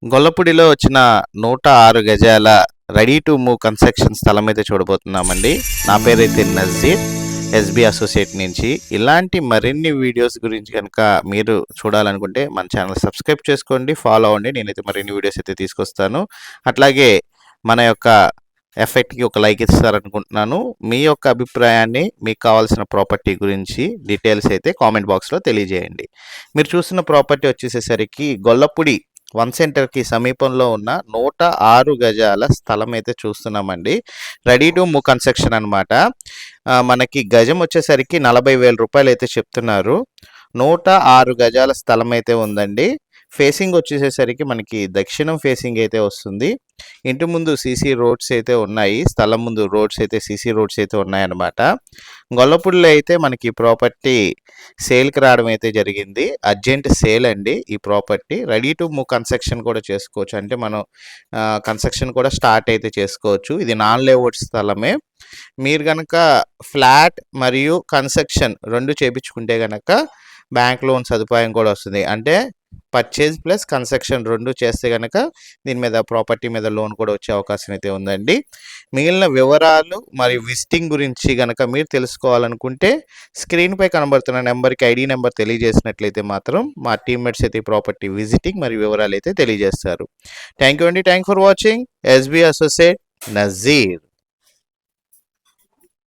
గొల్లపూడిలో వచ్చిన 106 గజాల ready to move construction స్థలం అయితే చూడబోతున్నామండి. నా పేరైతే నజీర్, ఎస్బీ అసోసియేట్ నుంచి. ఇలాంటి మరిన్ని వీడియోస్ గురించి కనుక మీరు చూడాలనుకుంటే మన ఛానల్ సబ్స్క్రైబ్ చేసుకోండి, ఫాలో అవ్వండి. నేనైతే మరిన్ని వీడియోస్ అయితే తీసుకొస్తాను. అట్లాగే మన యొక్క ఎఫెక్ట్కి ఒక లైక్ ఇస్తారనుకుంటున్నాను. మీ యొక్క అభిప్రాయాన్ని, మీకు కావాల్సిన ప్రాపర్టీ గురించి డీటెయిల్స్ అయితే కామెంట్ బాక్స్లో తెలియజేయండి. మీరు చూస్తున్న ప్రాపర్టీ వచ్చేసేసరికి గొల్లపూడి వన్ సెంటర్కి సమీపంలో ఉన్న 106 గజాల స్థలం అయితే చూస్తున్నామండి. రెడీ టు మూవ్ కన్స్ట్రక్షన్ అనమాట. మనకి గజం వచ్చేసరికి 40,000 రూపాయలు అయితే చెప్తున్నారు. 106 గజాల స్థలం అయితే ఉందండి. ఫేసింగ్ వచ్చేసేసరికి మనకి దక్షిణం ఫేసింగ్ అయితే వస్తుంది. ఇంటి ముందు సీసీ రోడ్స్ అయితే ఉన్నాయి. స్థలం ముందు రోడ్స్ అయితే సీసీ రోడ్స్ అయితే ఉన్నాయన్నమాట. గొల్లపూడిలో అయితే మనకి ప్రాపర్టీ సేల్కి రావడం అయితే జరిగింది. అర్జెంట్ సేల్ అండి ఈ property. Ready to move construction కూడా చేసుకోవచ్చు, అంటే మనం కన్స్ట్రక్షన్ కూడా స్టార్ట్ అయితే చేసుకోవచ్చు. ఇది నాన్ లేఅవుట్ స్థలమే. మీరు కనుక ఫ్లాట్ మరియు కన్స్ట్రక్షన్ రెండు చేయించుకుంటే కనుక బ్యాంక్ లోన్ సదుపాయం కూడా వస్తుంది. అంటే పర్చేజ్ ప్లస్ కన్స్ట్రక్షన్ రెండు చేస్తే కనుక దీని మీద ప్రాపర్టీ మీద లోన్ కూడా వచ్చే అవకాశం అయితే ఉందండి. మిగిలిన వివరాలు మరియు విజిటింగ్ గురించి కనుక మీరు తెలుసుకోవాలనుకుంటే స్క్రీన్పై కనబడుతున్న నెంబర్కి ఐడి నెంబర్ తెలియజేసినట్లయితే మాత్రం మా టీమ్మేట్స్ అయితే ప్రాపర్టీ విజిటింగ్ మరియు వివరాలు అయితే తెలియజేస్తారు. థ్యాంక్ యూ అండి. Thank for watching. SB associate Nazir.